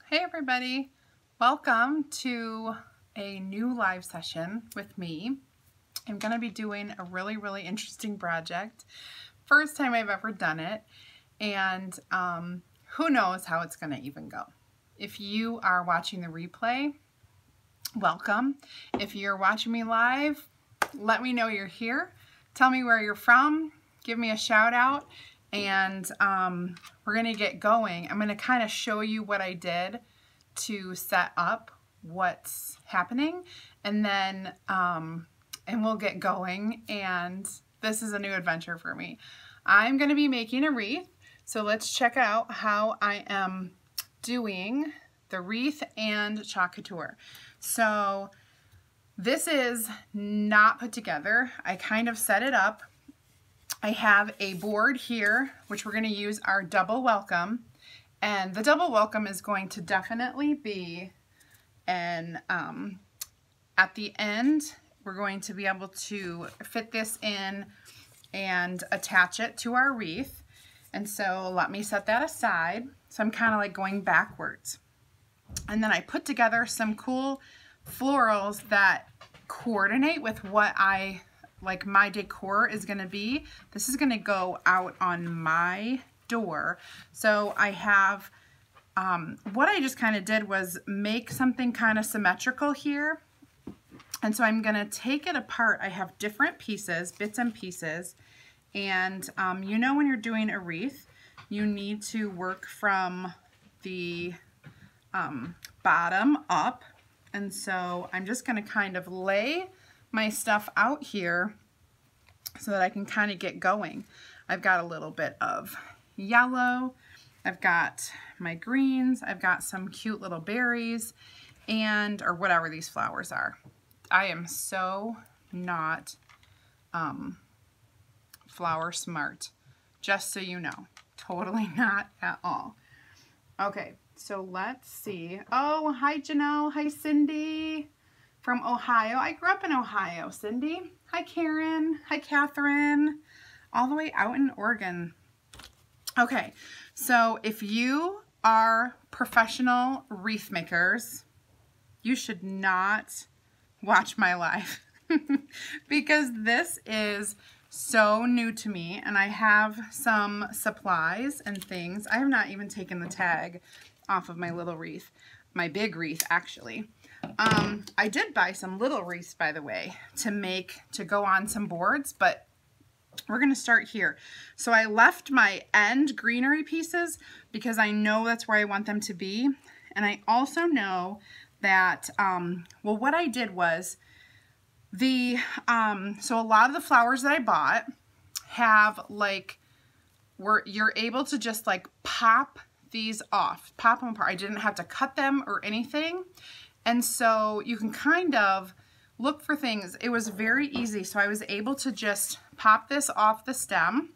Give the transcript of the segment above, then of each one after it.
Hey everybody, welcome to a new live session with me. I'm going to be doing a really interesting project. First time I've ever done it, and who knows how it's going to even go. If you are watching the replay, welcome. If you're watching me live, let me know you're here. Tell me where you're from, give me a shout out, and we're going to get going. I'm going to kind of show you what I did to set up what's happening, and then and we'll get going. And this is a new adventure for me. I'm going to be making a wreath, so let's check out how I am doing the wreath and chalk couture. So this is not put together. I kind of set it up. I have a board here, which we're going to use our double welcome. And the double welcome is going to definitely be an, at the end, we're going to be able to fit this in and attach it to our wreath. And so let me set that aside. So I'm kind of like going backwards. And then I put together some cool florals that coordinate with what my decor is going to be. This is going to go out on my door. So I have, what I just kind of did was make something kind of symmetrical here. And so I'm going to take it apart. I have different pieces, bits and pieces. And you know, when you're doing a wreath, you need to work from the bottom up. And so I'm just going to kind of lay my stuff out here so that I can kind of get going. I've got a little bit of yellow, I've got my greens, I've got some cute little berries, and or whatever these flowers are. I am so not flower smart, just so you know. Totally not at all. Okay, so let's see. Oh, hi Janelle, hi Cindy from Ohio. I grew up in Ohio, Cindy. Hi Karen, hi Catherine, all the way out in Oregon. Okay, so if you are professional wreath makers, you should not watch my live because this is so new to me, and I have some supplies and things. I have not even taken the tag off of my little wreath, my big wreath actually. I did buy some little wreaths, by the way, to go on some boards, but we're going to start here. So I left my end greenery pieces because I know that's where I want them to be. And I also know that, well, what I did was so a lot of the flowers that I bought have you're able to just like pop these off, pop them apart. I didn't have to cut them or anything. And so you can kind of look for things. It was very easy. So I was able to just pop this off the stem,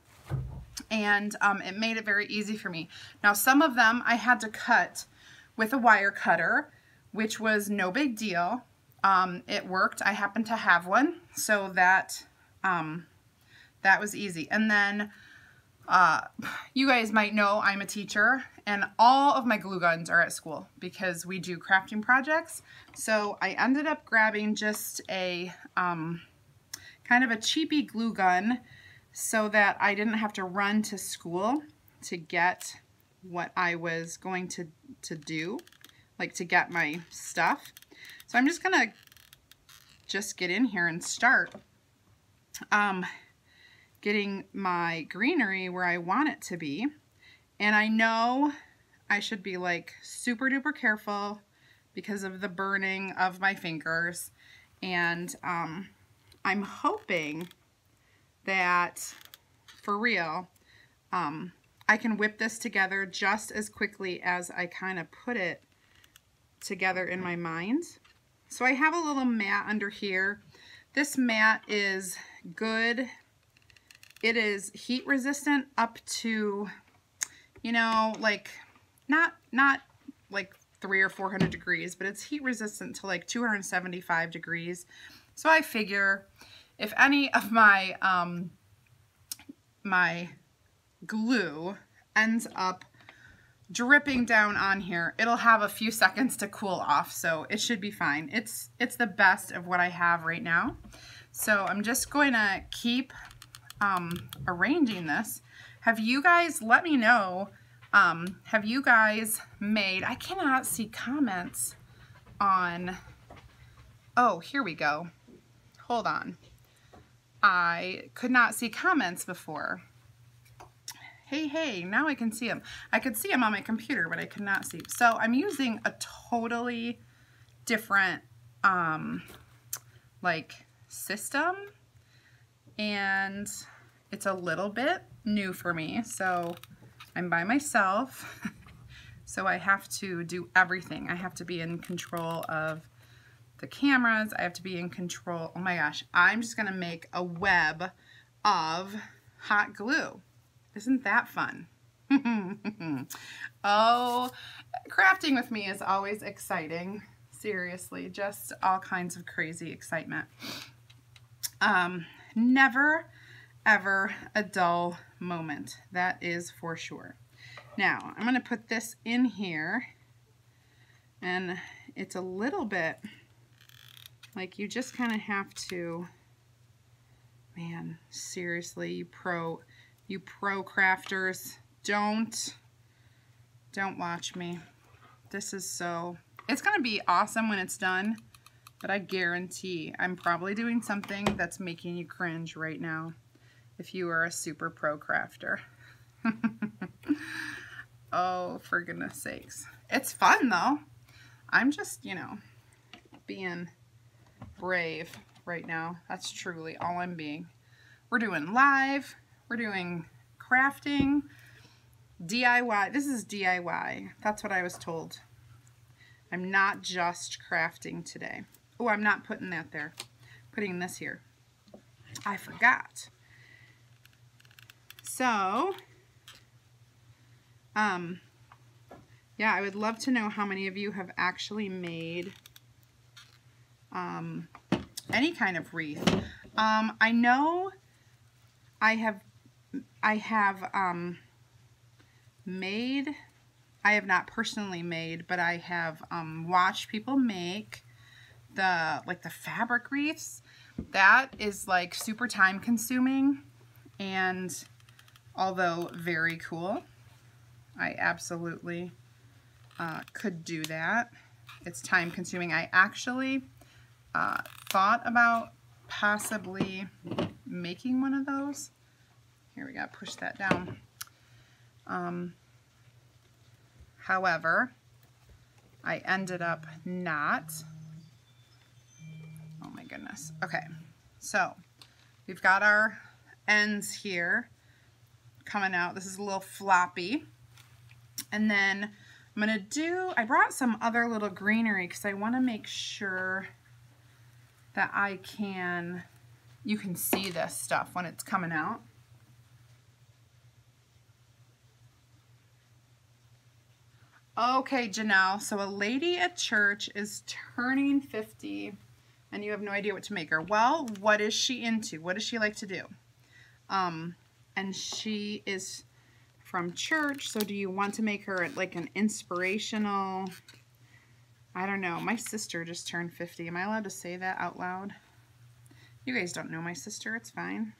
and it made it very easy for me. Now, some of them I had to cut with a wire cutter, which was no big deal. It worked. I happened to have one, so that was easy. And then you guys might know I'm a teacher, and all of my glue guns are at school because we do crafting projects. So I ended up grabbing just a kind of a cheapy glue gun so that I didn't have to run to school to get what I was going to do, like to get my stuff. So I'm just gonna get in here and start getting my greenery where I want it to be. And I know I should be like super duper careful because of the burning of my fingers. And I'm hoping that for real, I can whip this together just as quickly as I kind of put it together in my mind. So I have a little mat under here. This mat is good. It is heat resistant up to, you know, like not like 300 or 400 degrees, but it's heat resistant to like 275 degrees. So I figure if any of my my glue ends up dripping down on here. It'll have a few seconds to cool off, so it should be fine. It's the best of what I have right now. So I'm just going to keep arranging this. Have you guys, let me know, have you guys made, I cannot see comments on, oh, here we go. Hold on. I could not see comments before. Hey, now I can see them. I could see them on my computer, but I could not see. So I'm using a totally different, like, system, and it's a little bit new for me. So I'm by myself, so I have to do everything. I have to be in control of the cameras. I have to be in control. Oh my gosh, I'm just gonna make a web of hot glue. Isn't that fun? Oh, crafting with me is always exciting. Seriously, just all kinds of crazy excitement. Never, ever a dull moment. That is for sure. Now, I'm going to put this in here, and it's a little bit like you just kind of have to, man, seriously, you pro crafters, don't watch me. This is so, it's going to be awesome when it's done, but I guarantee I'm probably doing something that's making you cringe right now if you are a super pro crafter. Oh, for goodness sakes. It's fun though. I'm just, you know, being brave right now. That's truly all I'm being. We're doing live. We're doing crafting, DIY. This is DIY. That's what I was told. I'm not just crafting today. Oh, I'm not putting that there. Putting this here. I forgot. So, yeah, I would love to know how many of you have actually made any kind of wreath. I know I have made, I have not personally made, but I have watched people make the fabric wreaths. That is like super time consuming, and although very cool, I absolutely could do that. It's time consuming. I actually thought about possibly making one of those. Here, we gotta push that down. However, I ended up not. Oh my goodness. Okay, so we've got our ends here coming out. This is a little floppy. And then I'm gonna do, I brought some other little greenery because I want to make sure that you can see this stuff when it's coming out. Okay, Janelle, so a lady at church is turning 50 and you have no idea what to make her. Well, what is she into? What does she like to do? And she is from church, so do you want to make her like an inspirational, I don't know, my sister just turned 50. Am I allowed to say that out loud? You guys don't know my sister, it's fine.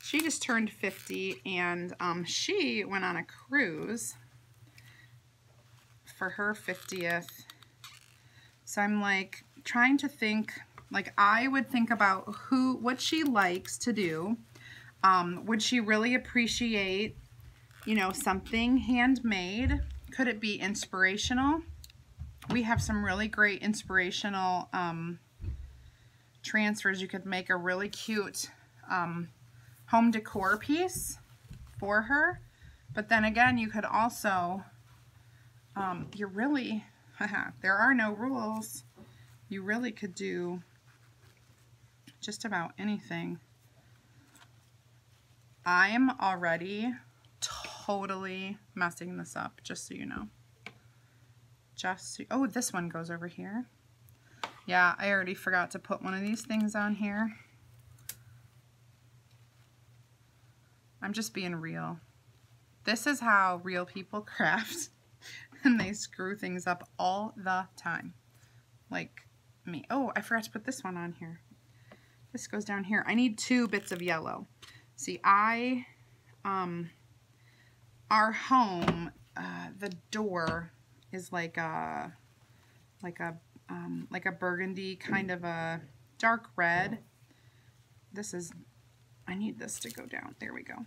She just turned 50 and she went on a cruise for her 50th. So I'm like trying to think, like I would think about what she likes to do. Would she really appreciate, you know, something handmade? Could it be inspirational? We have some really great inspirational transfers. You could make a really cute home decor piece for her. But then again, you could also, you're really, there are no rules. You really could do just about anything. I am already totally messing this up, just so you know. Oh, this one goes over here. Yeah, I already forgot to put one of these things on here. I'm just being real. This is how real people craft. and they screw things up all the time. Like me. Oh, I forgot to put this one on here. This goes down here. I need 2 bits of yellow. See, our home, the door is like a burgundy, kind of a dark red. I need this to go down. There we go.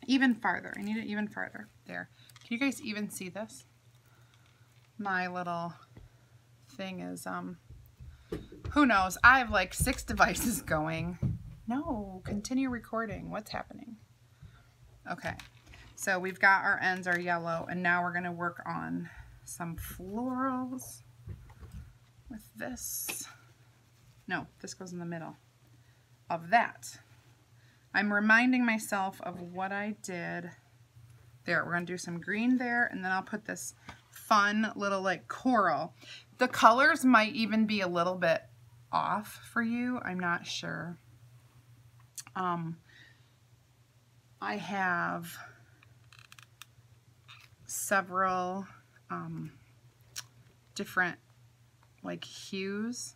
Even farther. I need it even farther. There. Can you guys even see this? My little thing is, who knows? I have like 6 devices going. No, continue recording. What's happening? Okay. So we've got our ends are yellow, and now we're going to work on some florals with this. No, this goes in the middle of that. I'm reminding myself of what I did there. We're going to do some green there, and then I'll put this fun little like coral. The colors might even be a little bit off for you. I'm not sure. I have several different like hues,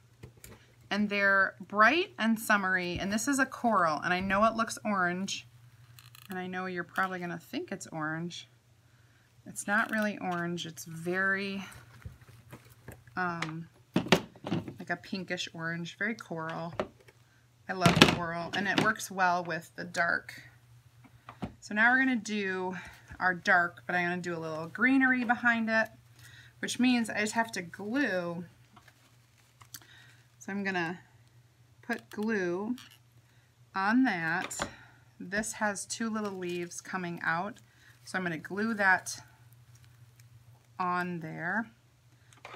and they're bright and summery, and this is a coral, and I know it looks orange, and I know you're probably gonna think it's orange. It's not really orange. It's very like a pinkish orange, very coral. I love coral, and it works well with the dark. So now we're gonna do our dark, but I'm gonna do a little greenery behind it, which means I just have to glue. So I'm gonna put glue on that. This has 2 little leaves coming out, so I'm gonna glue that on there,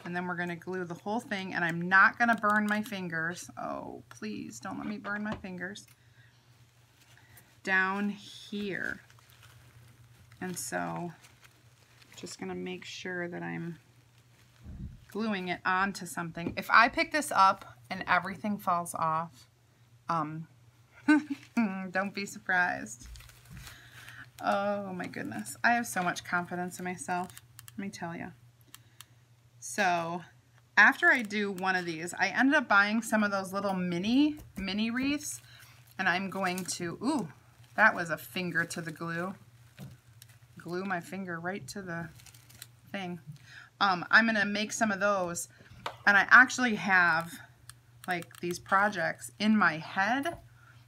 and then we're gonna glue the whole thing, and I'm not gonna burn my fingers. Oh, please don't let me burn my fingers. Down here. And so just gonna make sure that I'm gluing it onto something. If I pick this up and everything falls off, don't be surprised. Oh my goodness. I have so much confidence in myself, let me tell you. So after I do one of these, I ended up buying some of those little mini wreaths, and I'm going to, ooh, that was a finger to the glue. Glue my finger right to the thing. I'm gonna make some of those, and I actually have like these projects in my head.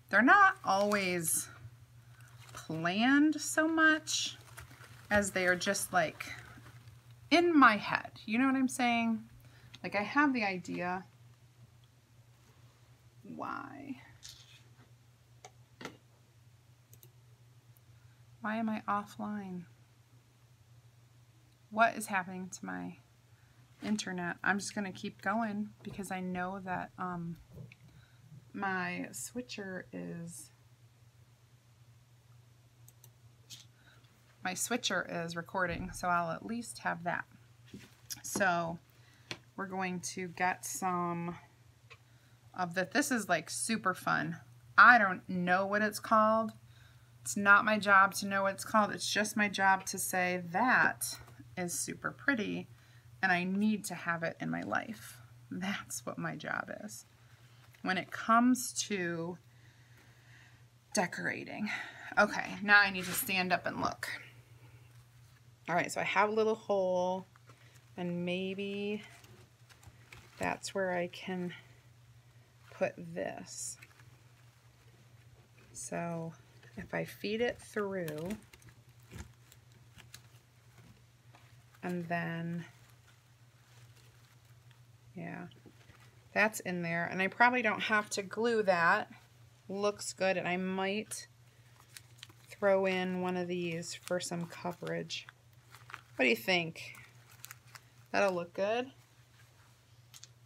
They're not always planned so much as they are just like in my head. You know what I'm saying? Like I have the idea. Why am I offline? What is happening to my internet? I'm just gonna keep going because I know that my switcher is recording, so I'll at least have that. So we're going to get some of that. This is like super fun. I don't know what it's called. It's not my job to know what it's called. It's just my job to say that is super pretty and I need to have it in my life. That's what my job is when it comes to decorating. Okay, now I need to stand up and look. All right, so I have a little hole, and maybe that's where I can put this. So if I feed it through, and then, yeah, that's in there. And I probably don't have to glue that. Looks good, and I might throw in one of these for some coverage. What do you think? That'll look good?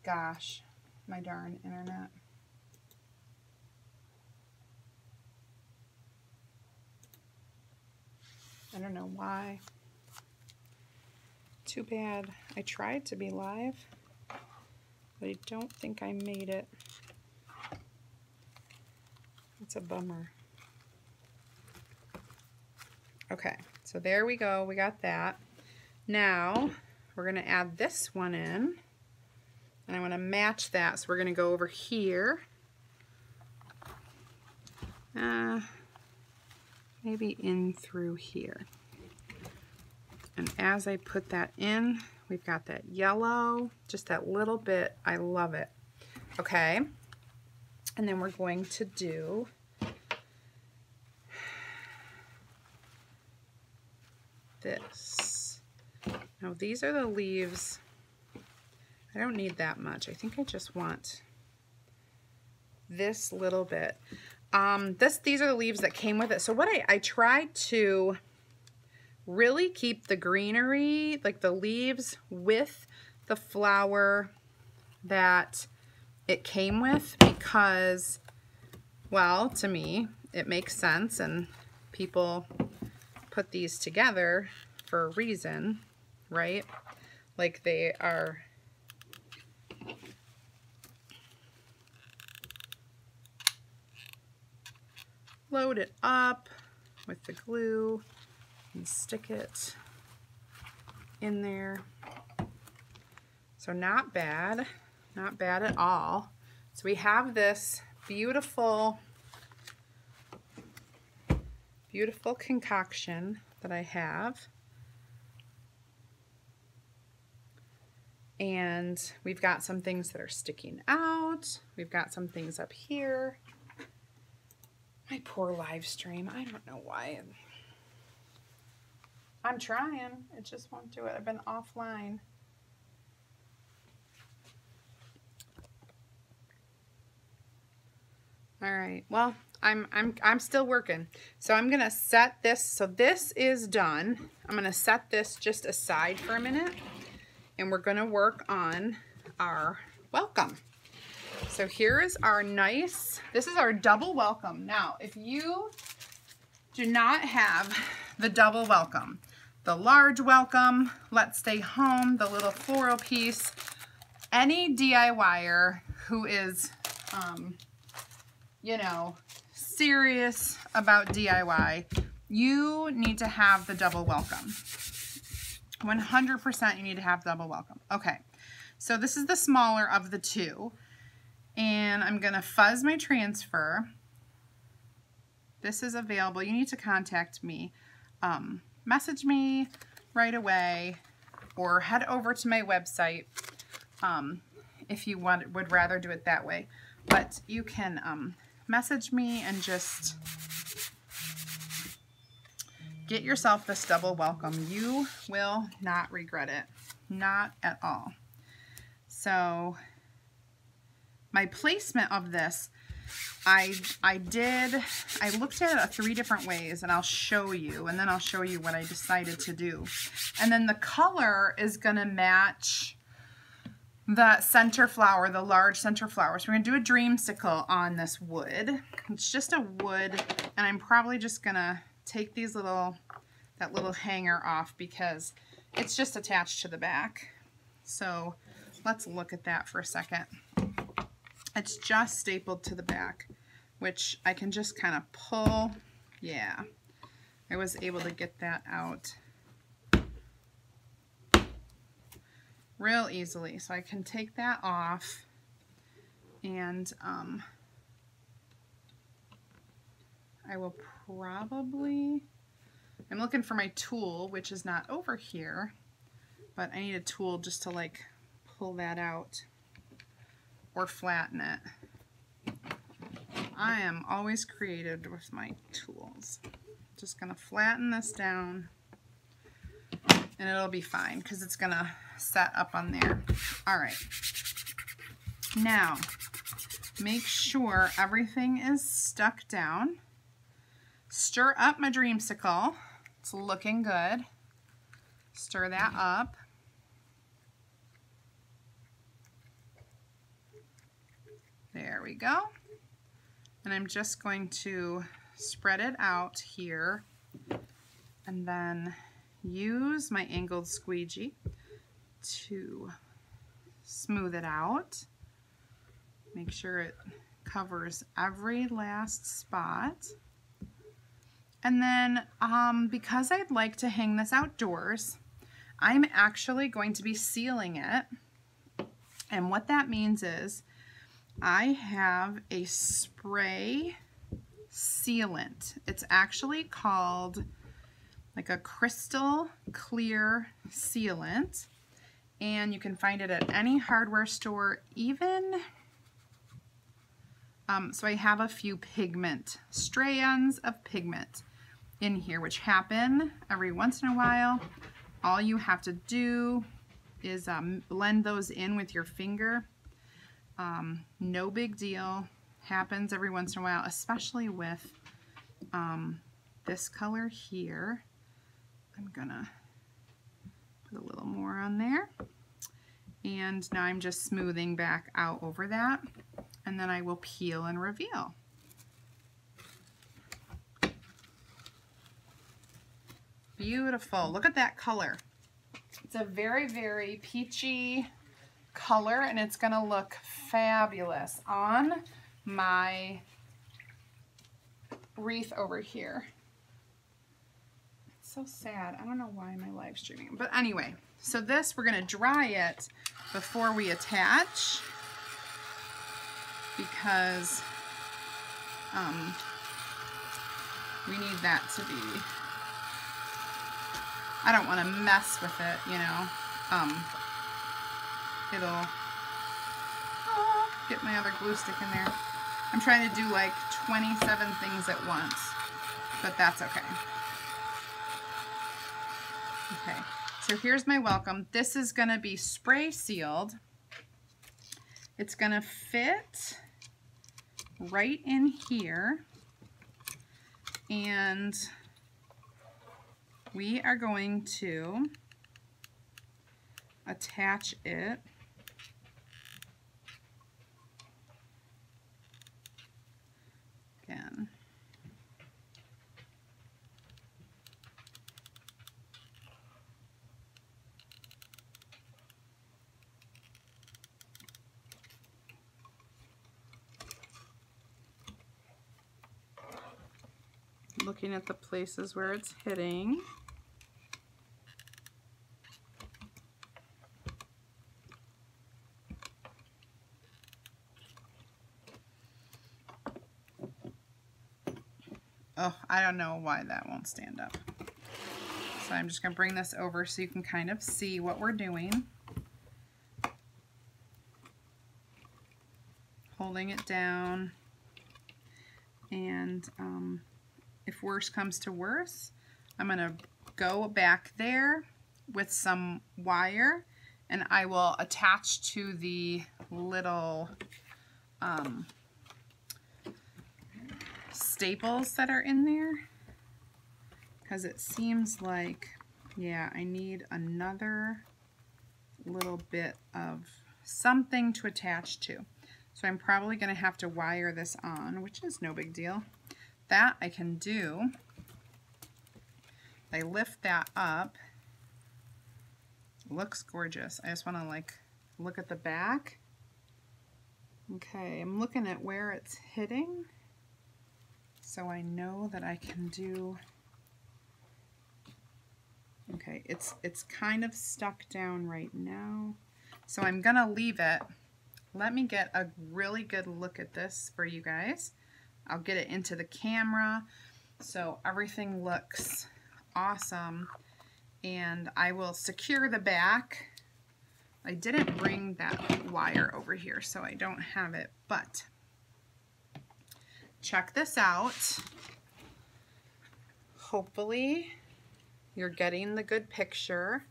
Gosh, my darn internet. I don't know why. Too bad. I tried to be live, but I don't think I made it. It's a bummer. Okay, so there we go. We got that. Now we're going to add this one in, and I want to match that, so we're going to go over here. Maybe in through here. And as I put that in, we've got that yellow, just that little bit. I love it. Okay. And then we're going to do this. Now these are the leaves. I don't need that much. I think I just want this little bit. These are the leaves that came with it. So what I tried to really keep the greenery, like the leaves, with the flower that it came with, because, well, to me, it makes sense, and people put these together for a reason, right? Like they are load it up with the glue and stick it in there. So not bad at all. So we have this beautiful, beautiful concoction that I have. And we've got some things that are sticking out. We've got some things up here. My poor live stream. I don't know why. I'm trying. It just won't do it. I've been offline. All right. Well, I'm still working. So I'm gonna set this. So this is done. I'm gonna set this just aside for a minute, and we're gonna work on our welcome. So here is our nice, this is our double welcome. Now, if you do not have the double welcome, the large welcome, let's stay home, the little floral piece, any DIYer who is, you know, serious about DIY, you need to have the double welcome. 100% you need to have double welcome. Okay, so this is the smaller of the two. And I'm going to fuzz my transfer. This is available. You need to contact me. Message me right away, or head over to my website if you would rather do it that way. But you can message me and just get yourself this double welcome. You will not regret it. Not at all. So my placement of this, I looked at it 3 different ways, and I'll show you, and then I'll show you what I decided to do. And then the color is going to match that center flower, the large center flower. So we're going to do a dreamsicle on this wood. It's just a wood, and I'm probably just going to take these that little hanger off because it's just attached to the back. So let's look at that for a second. It's just stapled to the back, which I can just kind of pull. Yeah, I was able to get that out real easily. So I can take that off, and I will probably, I'm looking for my tool, which is not over here, but I need a tool just to like pull that out or flatten it. I am always creative with my tools. Just gonna flatten this down, and it'll be fine because it's gonna set up on there. All right, now make sure everything is stuck down. Stir up my dreamsicle. It's looking good. Stir that up. There we go. And I'm just going to spread it out here and then use my angled squeegee to smooth it out. Make sure it covers every last spot. And then because I'd like to hang this outdoors, I'm actually going to be sealing it. And what that means is I have a spray sealant. It's actually called like a crystal clear sealant. And you can find it at any hardware store, even, so I have a few pigment, strands of pigment in here, which happen every once in a while. All you have to do is blend those in with your finger. No big deal, happens every once in a while, especially with this color here. I'm gonna put a little more on there. And now I'm just smoothing back out over that. And then I will peel and reveal. Beautiful, look at that color. It's a very, very peachy color, and it's gonna look fabulous on my wreath over here. So sad. I don't know why am I live streaming. But anyway, so this, we're going to dry it before we attach, because we need that to be, I don't want to mess with it, you know. It'll get my other glue stick in there. I'm trying to do like 27 things at once, but that's okay. Okay, so here's my welcome. This is gonna be spray sealed. It's gonna fit right in here, and we are going to attach it again. Looking at the places where it's hitting. Oh, I don't know why that won't stand up. So I'm just going to bring this over so you can kind of see what we're doing. Holding it down. And if worse comes to worse, I'm going to go back there with some wire, and I will attach to the little staples that are in there, because it seems like, yeah, I need another little bit of something to attach to. So I'm probably going to have to wire this on, which is no big deal. That I can do. I lift that up. Looks gorgeous. I just want to like look at the back. Okay, I'm looking at where it's hitting, so I know that I can do. Okay, it's kind of stuck down right now, so I'm gonna leave it. Let me get a really good look at this for you guys. I'll get it into the camera so everything looks awesome, and I will secure the back. I didn't bring that wire over here, so I don't have it, but check this out. Hopefully you're getting the good picture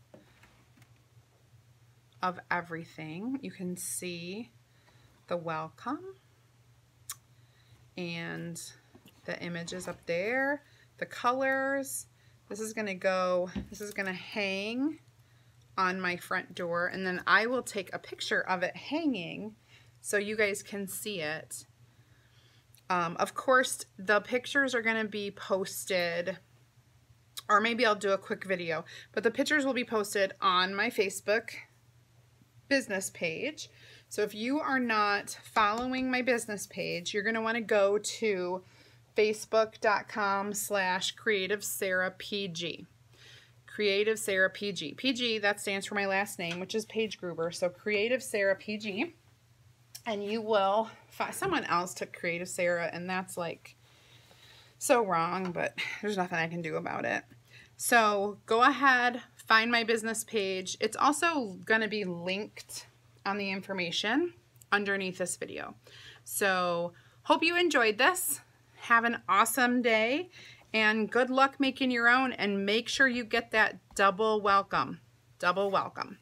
of everything. You can see the welcome and the images up there, the colors. This is gonna hang on my front door, and then I will take a picture of it hanging so you guys can see it. Of course, the pictures are gonna be posted, or maybe I'll do a quick video, but the pictures will be posted on my Facebook business page. So if you are not following my business page, you're going to want to go to facebook.com/creativesarahpg. Creative Sarah PG. PG, that stands for my last name, which is Paige-Gruber. So Creative Sarah PG. And you will find, someone else took Creative Sarah, and that's like so wrong, but there's nothing I can do about it. So go ahead, find my business page. It's also going to be linked on the information underneath this video. So hope you enjoyed this. Have an awesome day and good luck making your own, and make sure you get that double welcome. Double welcome.